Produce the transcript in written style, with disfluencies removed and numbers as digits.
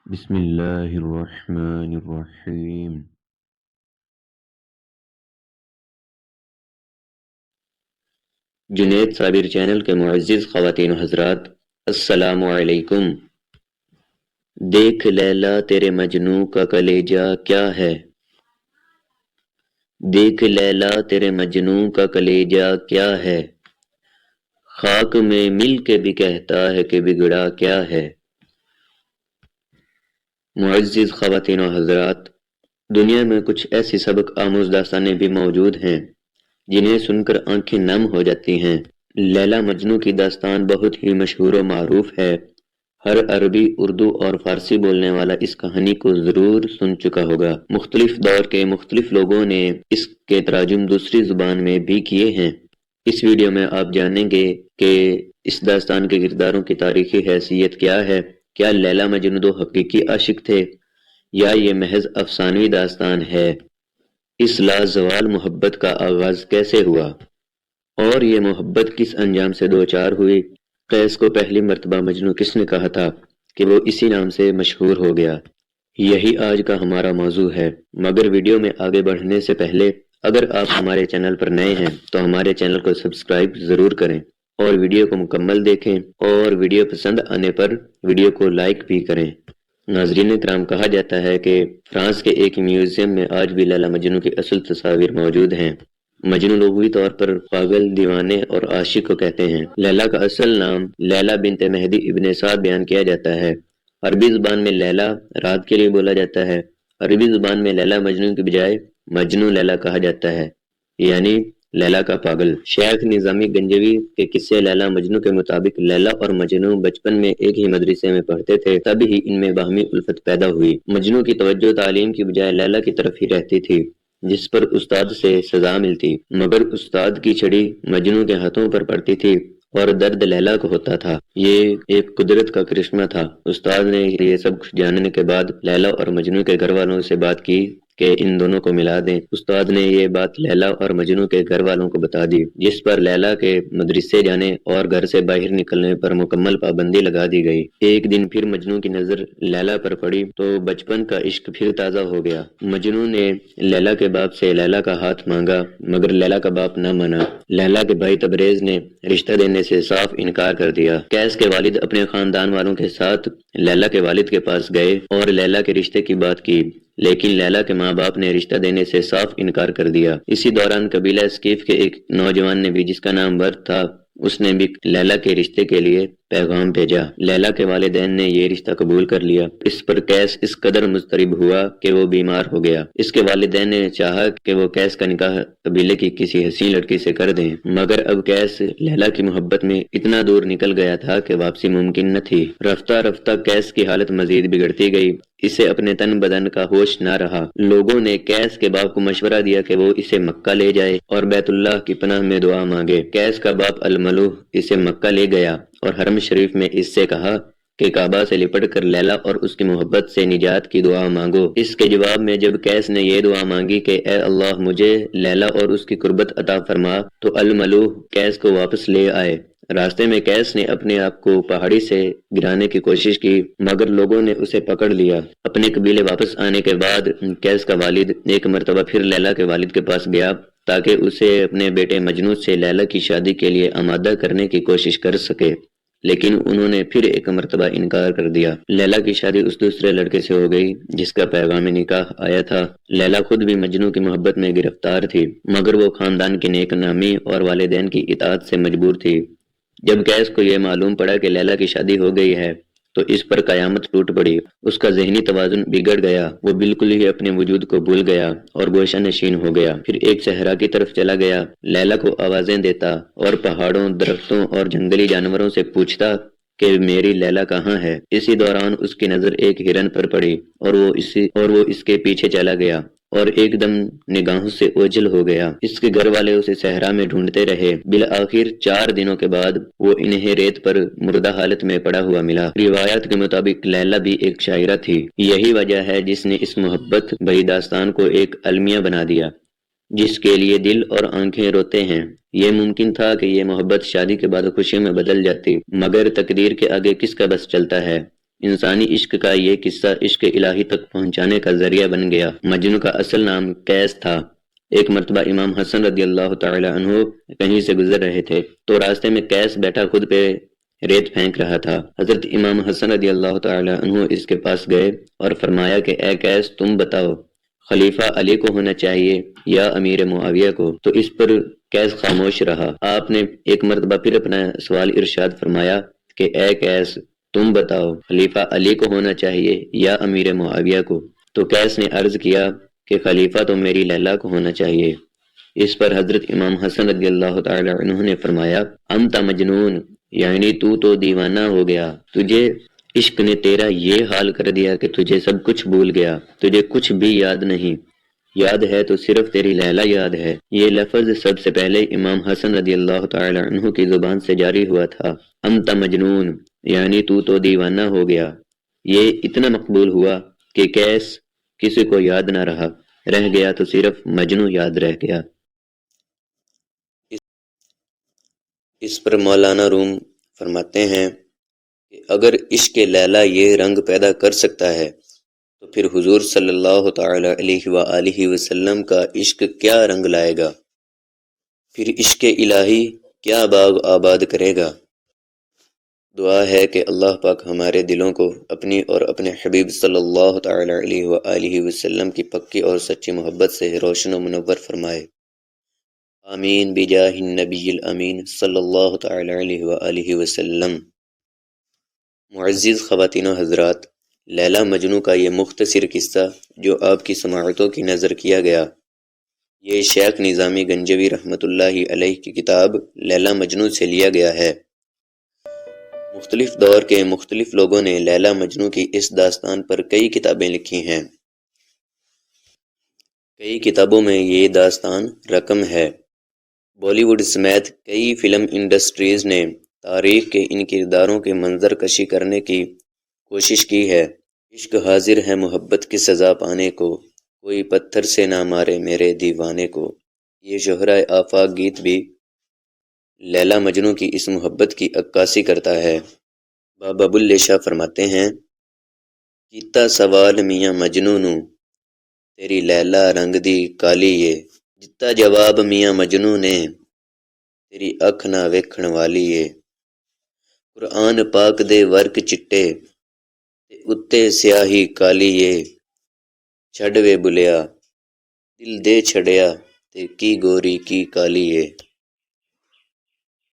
بسم اللہ الرحمن الرحیم۔ جنید صابر چینل کے معزز خواتین و حضرات، السلام علیکم۔ دیکھ لیلا تیرے مجنوں کا کلیجہ کیا ہے، دیکھ لیلا تیرے مجنوں کا کلیجہ کیا ہے، خاک میں مل کے بھی کہتا ہے کہ بگڑا کیا ہے۔ معزز خواتین و حضرات، دنیا میں کچھ ایسی سبق آموز داستانیں بھی موجود ہیں جنہیں سن کر آنکھیں نم ہو جاتی ہیں۔ لیلا مجنوں کی داستان بہت ہی مشہور و معروف ہے۔ ہر عربی، اردو اور فارسی بولنے والا اس کہانی کو ضرور سن چکا ہوگا۔ مختلف دور کے مختلف لوگوں نے اس کے تراجم دوسری زبان میں بھی کیے ہیں۔ اس ویڈیو میں آپ جانیں گے کہ اس داستان کے کرداروں کی تاریخی حیثیت کیا ہے، کیا لیلا مجنوں دو حقیقی عاشق تھے یا یہ محض افسانوی داستان ہے، اس لازوال محبت کا آغاز کیسے ہوا اور یہ محبت کس انجام سے دوچار ہوئی، قیس کو پہلی مرتبہ مجنوں کس نے کہا تھا کہ وہ اسی نام سے مشہور ہو گیا، یہی آج کا ہمارا موضوع ہے۔ مگر ویڈیو میں آگے بڑھنے سے پہلے اگر آپ ہمارے چینل پر نئے ہیں تو ہمارے چینل کو سبسکرائب ضرور کریں اور ویڈیو کو مکمل دیکھیں، اور ویڈیو پسند آنے پر ویڈیو کو لائک بھی کریں۔ ناظرین کرام، کہا جاتا ہے کہ فرانس کے ایک میوزیم میں آج بھی لیلا مجنوں کی اصل تصاویر موجود ہیں۔ مجنوں لغوی طور پر پاگل، دیوانے اور عاشق کو کہتے ہیں۔ لیلا کا اصل نام لیلا بنت مہدی ابن سعد بیان کیا جاتا ہے۔ عربی زبان میں لیلا رات کے لیے بولا جاتا ہے۔ عربی زبان میں لیلا مجنوں کی بجائے مجنوں لیلا کہا جاتا ہے، یعنی لیلا کا پاگل۔ شیخ نظامی گنجوی کے قصے لیلا مجنوں کے مطابق لیلا اور مجنوں بچپن میں ایک ہی مدرسے میں پڑھتے تھے، تب ہی ان میں باہمی الفت پیدا ہوئی۔ مجنوں کی توجہ تعلیم کی بجائے لیلا کی طرف ہی رہتی تھی، جس پر استاد سے سزا ملتی، مگر استاد کی چھڑی مجنوں کے ہاتھوں پر پڑتی تھی اور درد لیلا کو ہوتا تھا۔ یہ ایک قدرت کا کرشمہ تھا۔ استاد نے یہ سب کچھ جاننے کے بعد لیلا اور مجنوں کے گھر والوں سے بات کی کہ ان دونوں کو ملا دیں۔ استاد نے یہ بات لیلا اور مجنوں کے گھر والوں کو بتا دی، جس پر لیلا کے مدرسے جانے اور گھر سے باہر نکلنے پر مکمل پابندی لگا دی گئی۔ ایک دن پھر مجنوں کی نظر لیلا پر پڑی تو بچپن کا عشق پھر تازہ ہو گیا۔ مجنوں نے لیلا کے باپ سے لیلا کا ہاتھ مانگا، مگر لیلا کا باپ نہ مانا۔ لیلا کے بھائی تبریز نے رشتہ دینے سے صاف انکار کر دیا۔ قیس کے والد اپنے خاندان والوں کے ساتھ لیلا کے والد کے پاس گئے اور لیلا کے رشتے کی بات کی، لیکن لیلا کے ماں باپ نے رشتہ دینے سے صاف انکار کر دیا۔ اسی دوران قبیلہ اسکیف کے ایک نوجوان نے بھی، جس کا نام ورد تھا، اس نے بھی لیلا کے رشتے کے لیے پیغام بھیجا۔ لیلا کے والدین نے یہ رشتہ قبول کر لیا۔ اس پر قیس اس قدر مضطرب ہوا کہ وہ بیمار ہو گیا۔ اس کے والدین نے چاہا کہ وہ قیس کا نکاح قبیلے کی کسی حسین لڑکی سے کر دیں، مگر اب قیس لیلا کی محبت میں اتنا دور نکل گیا تھا کہ واپسی ممکن نہ تھی۔ رفتہ رفتہ قیس کی حالت مزید بگڑتی گئی۔ اسے اپنے تن بدن کا ہوش نہ رہا۔ لوگوں نے قیس کے باپ کو مشورہ دیا کہ وہ اسے مکہ لے جائے اور بیت اللہ کی پناہ میں دعا مانگے۔ قیس کا باپ الملوح اسے مکہ لے گیا اور حرم شریف میں اس سے کہا کہ کعبہ سے لپٹ کر لیلا اور اس کی محبت سے نجات کی دعا مانگو۔ اس کے جواب میں جب قیس نے یہ دعا مانگی کہ اے اللہ مجھے لیلا اور اس کی قربت عطا فرما، تو الملوح قیس کو واپس لے آئے۔ راستے میں قیس نے اپنے آپ کو پہاڑی سے گرانے کی کوشش کی، مگر لوگوں نے اسے پکڑ لیا۔ اپنے قبیلے واپس آنے کے بعد قیس کا والد ایک مرتبہ پھر لیلا کے والد کے پاس گیا تاکہ اسے اپنے بیٹے مجنوں سے لیلا کی شادی کے لیے آمادہ کرنے کی کوشش کر سکے، لیکن انہوں نے پھر ایک مرتبہ انکار کر دیا۔ لیلا کی شادی اس دوسرے لڑکے سے ہو گئی جس کا پیغام نکاح آیا تھا۔ لیلا خود بھی مجنوں کی محبت میں گرفتار تھی، مگر وہ خاندان کی نیک نامی اور والدین کی اطاعت سے مجبور تھی۔ جب قیس کو یہ معلوم پڑا کہ لیلا کی شادی ہو گئی ہے تو اس پر قیامت ٹوٹ پڑی۔ اس کا ذہنی توازن بگڑ گیا، وہ بالکل ہی اپنے وجود کو بھول گیا اور گوشہ نشین ہو گیا۔ پھر ایک صحرا کی طرف چلا گیا، لیلا کو آوازیں دیتا اور پہاڑوں، درختوں اور جنگلی جانوروں سے پوچھتا کہ میری لیلا کہاں ہے۔ اسی دوران اس کی نظر ایک ہرن پر پڑی اور وہ اس کے پیچھے چلا گیا اور ایک دم نگاہوں سے اوجھل ہو گیا۔ اس کے گھر والے اسے صحرا میں ڈھونڈتے رہے۔ بالآخر 4 دنوں کے بعد وہ انہیں ریت پر مردہ حالت میں پڑا ہوا ملا۔ روایات کے مطابق لیلا بھی ایک شاعرہ تھی۔ یہی وجہ ہے جس نے اس محبت بھری داستان کو ایک المیہ بنا دیا جس کے لیے دل اور آنکھیں روتے ہیں۔ یہ ممکن تھا کہ یہ محبت شادی کے بعد خوشی میں بدل جاتی، مگر تقدیر کے آگے کس کا بس چلتا ہے۔ انسانی عشق کا یہ قصہ عشق الہی تک پہنچانے کا ذریعہ بن گیا۔ مجنوں کا اصل نام قیس تھا۔ ایک مرتبہ امام حسن رضی اللہ تعالی عنہ کہیں سے گزر رہے تھے تو راستے میں قیس بیٹھا خود پہ ریت پھینک رہا تھا۔ حضرت امام حسن رضی اللہ تعالی عنہ اس کے پاس گئے اور فرمایا کہ اے قیس، تم بتاؤ خلیفہ علی کو ہونا چاہیے یا امیر معاویہ کو؟ تو اس پر قیس خاموش رہا۔ آپ نے ایک مرتبہ پھر اپنا سوال ارشاد فرمایا کہ اے قیس، تم بتاؤ خلیفہ علی کو ہونا چاہیے یا امیر معاویہ کو؟ تو قیس نے عرض کیا کہ خلیفہ تو میری لیلا کو ہونا چاہیے۔ اس پر حضرت امام حسن رضی اللہ تعالی عنہ نے فرمایا انت مجنون، یعنی تو دیوانہ ہو گیا، تجھے عشق نے تیرا یہ حال کر دیا کہ تجھے سب کچھ بھول گیا، تجھے کچھ بھی یاد نہیں، یاد ہے تو صرف تیری لیلا یاد ہے۔ یہ لفظ سب سے پہلے امام حسن رضی اللہ تعالی عنہ کی زبان سے جاری ہوا تھا۔ انت مجنون یعنی تو دیوانہ ہو گیا، یہ اتنا مقبول ہوا کہ قیس کسی کو یاد نہ رہ گیا تو صرف مجنوں یاد رہ گیا۔ اس پر مولانا روم فرماتے ہیں کہ اگر عشق لیلا یہ رنگ پیدا کر سکتا ہے تو پھر حضور صلی اللہ تعالی علیہ وآلہ وسلم کا عشق کیا رنگ لائے گا، پھر عشق الہی کیا باغ آباد کرے گا۔ دعا ہے کہ اللہ پاک ہمارے دلوں کو اپنی اور اپنے حبیب صلی اللہ تعالی علیہ وآلہ وسلم کی پکی اور سچی محبت سے روشن و منور فرمائے۔ آمین بجاہ النبی الامین صلی اللہ تعالی علیہ وآلہ وسلم۔ معزز خواتین و حضرات، لیلا مجنوں کا یہ مختصر قصہ جو آپ کی سماعتوں کی نظر کیا گیا، یہ شیخ نظامی گنجوی رحمۃ اللہ علیہ کی کتاب لیلا مجنوں سے لیا گیا ہے۔ مختلف دور کے مختلف لوگوں نے لیلا مجنوں کی اس داستان پر کئی کتابیں لکھی ہیں۔ کئی کتابوں میں یہ داستان رقم ہے۔ بالی ووڈ سمیت کئی فلم انڈسٹریز نے تاریخ کے ان کرداروں کے منظر کشی کرنے کی کوشش کی ہے۔ عشق حاضر ہے محبت کی سزا پانے کو، کوئی پتھر سے نہ مارے میرے دیوانے کو۔ یہ شہرۂ آفاق گیت بھی لیلا مجنوں کی اس محبت کی عکاسی کرتا ہے۔ بابا بلے شاہ فرماتے ہیں کیتا سوال میاں مجنوں نوں، تیری لیلا رنگ دی کالی ہے، جتا جواب میاں مجنوں نے، تیری اکھ نہ ویکھن والی ہے۔ قرآن پاک دے ورک چٹے تے اتے سیاہی کالی ہے، چھڈ وے بلیا دل دے چھڑیا تے کی گوری کی کالی ہے۔